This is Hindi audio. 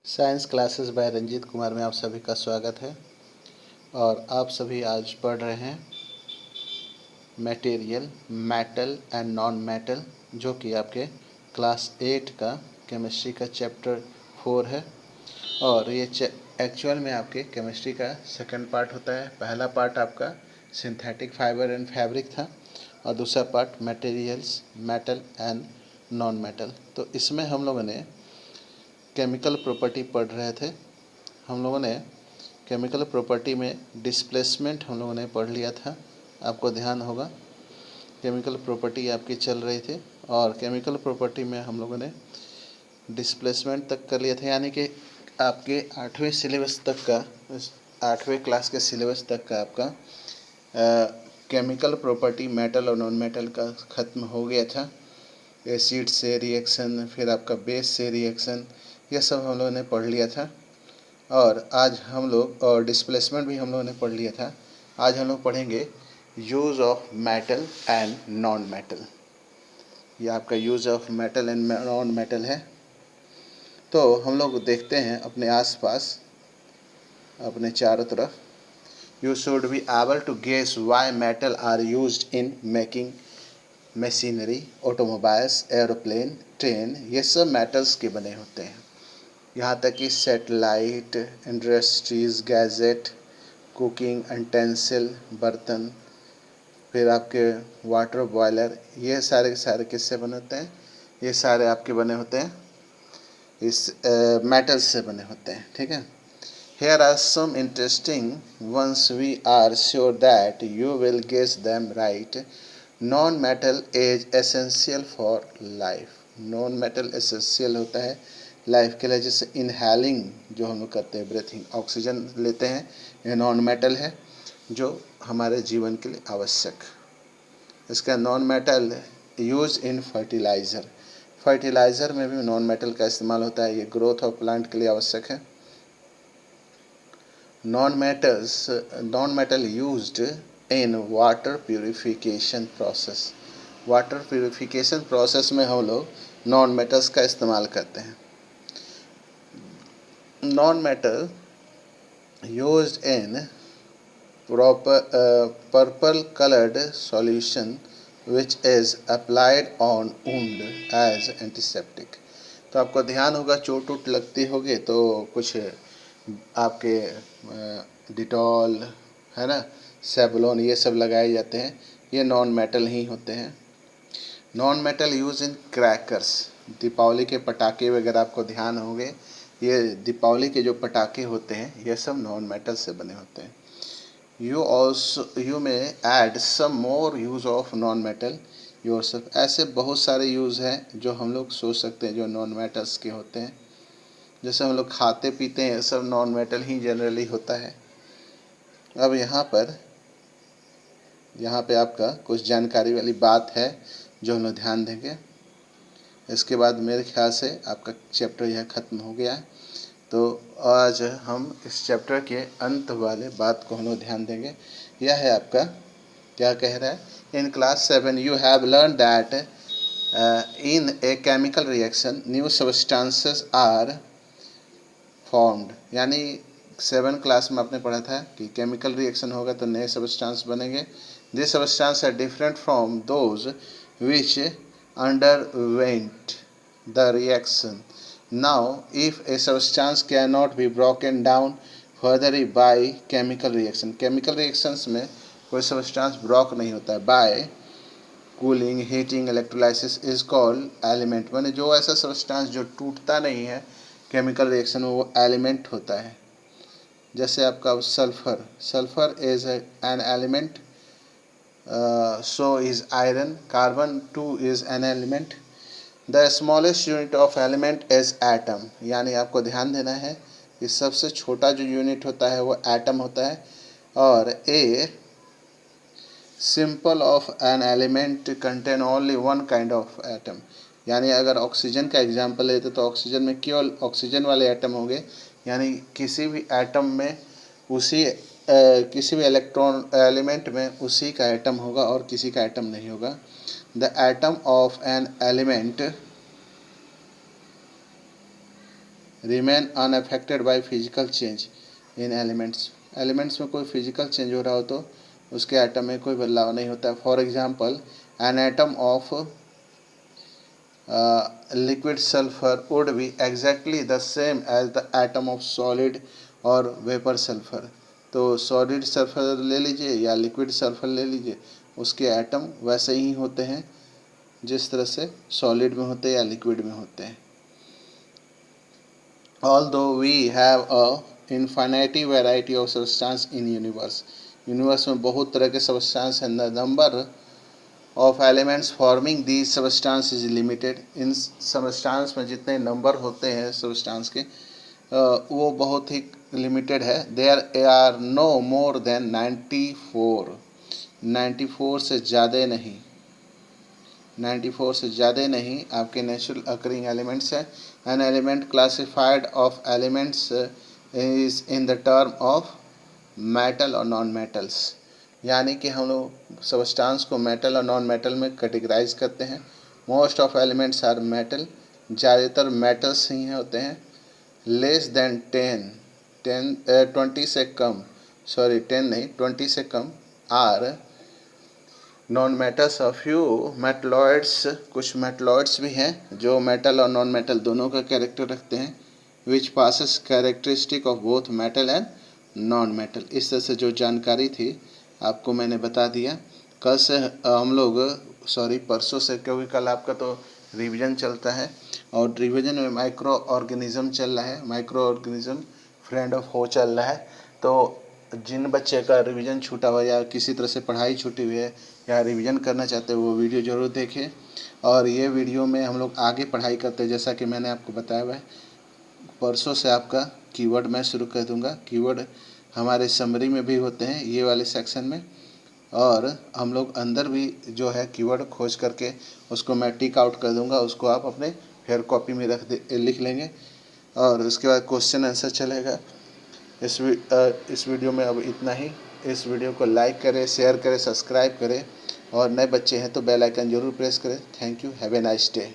Science classes by Ranjeet Kumar में आप सभी का स्वागत है। और आप सभी आज पढ़ रहे हैं material, metal and non metal, जो कि आपके क्लास 8 का केमिस्ट्री का चैप्टर 4 है। और ये एक्चुअल में आपके केमिस्ट्री का सेकंड पार्ट होता है। पहला पार्ट आपका सिंथेटिक फाइबर एंड फैब्रिक था और दूसरा part materials, metal and non metal. तो इसमें हम लोगों ने केमिकल प्रॉपर्टी पढ़ रहे थे। हम लोगों ने केमिकल प्रॉपर्टी में डिस्प्लेसमेंट हम लोगों ने पढ़ लिया था, आपको ध्यान होगा। केमिकल प्रॉपर्टी आपकी चल रही थी और केमिकल प्रॉपर्टी में हम लोगों ने डिस्प्लेसमेंट तक कर लिया था, यानी कि आपके 8वें सिलेबस तक का, 8वें क्लास के सिलेबस तक का आपका केमिकल प्रॉपर्टी मेटल और नॉन मेटल का ख़त्म हो गया था। एसिड से रिएक्शन, फिर आपका बेस से रिएक्शन, यह सब हम लोगों ने पढ़ लिया था। और आज हम लोग, और डिस्प्लेसमेंट भी हम लोगों ने पढ़ लिया था। आज हम लोग पढ़ेंगे use of metal and non metal. ये आपका use of metal and non metal है। तो हम लोग देखते हैं अपने आसपास, अपने चारों तरफ। You should be able to guess why metal are used in making machinery, automobiles, aeroplane, train, ये सब मेटल्स के बने होते हैं। यहाँ तक कि satellite, industries, gadget, cooking utensil, बर्तन, फिर आपके वाटर बॉयलर, ये सारे के सारे किससे बने होते हैं? ये सारे आपके बने होते हैं इस मेटल से बने होते हैं, ठीक है। Here are some interesting ones. We are sure that you will guess them right. Non-metal is essential for life. Non-metal essential होता है लाइफ के लिए। जैसे इनहेलिंग जो हम लोग करते हैं, ब्रीथिंग, ऑक्सीजन लेते हैं, ये नॉन मेटल है जो हमारे जीवन के लिए आवश्यक। इसका नॉन मेटल यूज इन फर्टिलाइज़र, फर्टिलाइज़र में भी नॉन मेटल का इस्तेमाल होता है। ये ग्रोथ ऑफ प्लांट के लिए आवश्यक है। Non metal used in water purification process. Water purification process में हम लोग नॉन मेटल्स का इस्तेमाल करते हैं। Non metal used in purple coloured solution which is applied on wound as antiseptic. तो आपको ध्यान होगा, चोट वोट लगती होगी तो कुछ आपके डिटॉल है ना, सेवलॉन, ये सब लगाए जाते हैं। ये नॉन मेटल ही होते हैं। Non metal use in crackers, Deepavali के पटाखे वगैरह आपको ध्यान होंगे। ये दीपावली के जो पटाखे होते हैं ये सब नॉन मेटल से बने होते हैं। You may add some more use of non metal yourself. ऐसे बहुत सारे यूज़ हैं जो हम लोग सोच सकते हैं जो नॉन मेटल्स के होते हैं। जैसे हम लोग खाते पीते हैं, सब नॉन मेटल ही जनरली होता है। अब यहाँ पे आपका कुछ जानकारी वाली बात है जो हम लोग ध्यान देंगे। इसके बाद मेरे ख्याल से आपका चैप्टर यह ख़त्म हो गया है। तो आज हम इस चैप्टर के अंत वाले बात को हम लोग ध्यान देंगे। यह है आपका, क्या कह रहा है? In class 7 you have learn that in a chemical reaction new substances are formed. यानी 7 क्लास में आपने पढ़ा था कि केमिकल रिएक्शन होगा तो नए सब्सटेंस बनेंगे। This substance are different from those which underwent the reaction. Now if a substance can not be broken down further by chemical reaction, chemical reactions में कोई सब्सटेंस ब्रोक नहीं होता है by cooling, heating, electrolysis is called element. माने जो ऐसा सब्सटेंस जो टूटता नहीं है केमिकल रिएक्शन में, वो एलिमेंट होता है। जैसे आपका sulphur, sulphur is an element, so is iron, carbon 2 is an element. The smallest unit of element is atom. यानी आपको ध्यान देना है कि सबसे छोटा जो यूनिट होता है वो एटम होता है। और a simple of an element contain only one kind of atom. यानी अगर ऑक्सीजन का एग्जांपल लेते तो ऑक्सीजन में केवल ऑक्सीजन वाले एटम होंगे। यानी किसी भी एटम में किसी भी इलेक्ट्रॉन एलिमेंट में उसी का एटम होगा और किसी का एटम नहीं होगा। The atom of an element remain unaffected by physical change in elements. Elements में कोई फिजिकल चेंज हो रहा हो तो उसके एटम में कोई बदलाव नहीं होता है। For example an atom of liquid sulphur would be exactly the same as the atom of solid और वेपर सल्फर। तो सॉलिड सल्फर ले लीजिए या लिक्विड सल्फर ले लीजिए, उसके एटम वैसे ही होते हैं जिस तरह से सॉलिड में होते हैं या लिक्विड में होते हैं। Although we have a infinity variety of substance in universe, universe में बहुत तरह के सब्सटेंस हैं, the number of elements forming these substance is limited। In substance में जितने नंबर होते हैं सब्सटेंस के वो बहुत ही लिमिटेड है। There are no more than 94 से ज़्यादा नहीं, 94 से ज़्यादा नहीं आपके नेचुरल अकरिंग एलिमेंट्स हैं। An element classified of elements is in the term of metal और नॉन मेटल्स, यानी कि हम लोग सब्सटेंस को मेटल और नॉन मेटल में कैटेगराइज करते हैं। Most of elements are metal, ज़्यादातर मेटल्स ही होते हैं। लेस देन 20 से कम, सॉरी 10 नहीं 20 से कम are non metals. Of few metalloids, कुछ मेटलॉइड्स भी हैं जो मेटल और नॉन मेटल दोनों का कैरेक्टर रखते हैं। विच passes characteristic of both metal and non metal. इस तरह से जो जानकारी थी आपको मैंने बता दिया। कल से हम लोग परसों से, क्योंकि कल आपका तो रिवीजन चलता है और रिवीजन में माइक्रो ऑर्गेनिज्म चल रहा है, माइक्रो ऑर्गेनिज्म फ्रेंड ऑफ हो चल रहा है। तो जिन बच्चे का रिवीजन छूटा हुआ या किसी तरह से पढ़ाई छूटी हुई है या रिवीजन करना चाहते हैं वो वीडियो ज़रूर देखें। और ये वीडियो में हम लोग आगे पढ़ाई करते हैं, जैसा कि मैंने आपको बताया हुआ है। परसों से आपका कीवर्ड मैं शुरू कर दूंगा। कीवर्ड हमारे समरी में भी होते हैं ये वाले सेक्शन में, और हम लोग अंदर भी जो है कीवर्ड खोज करके उसको मैं टिक आउट कर दूंगा। उसको आप अपने फेयर कॉपी में लिख लेंगे और उसके बाद क्वेश्चन आंसर चलेगा। इस वीडियो में अब इतना ही। इस वीडियो को लाइक करें, शेयर करें, सब्सक्राइब करें और नए बच्चे हैं तो बेल आइकन ज़रूर प्रेस करें। Thank you, have a nice day.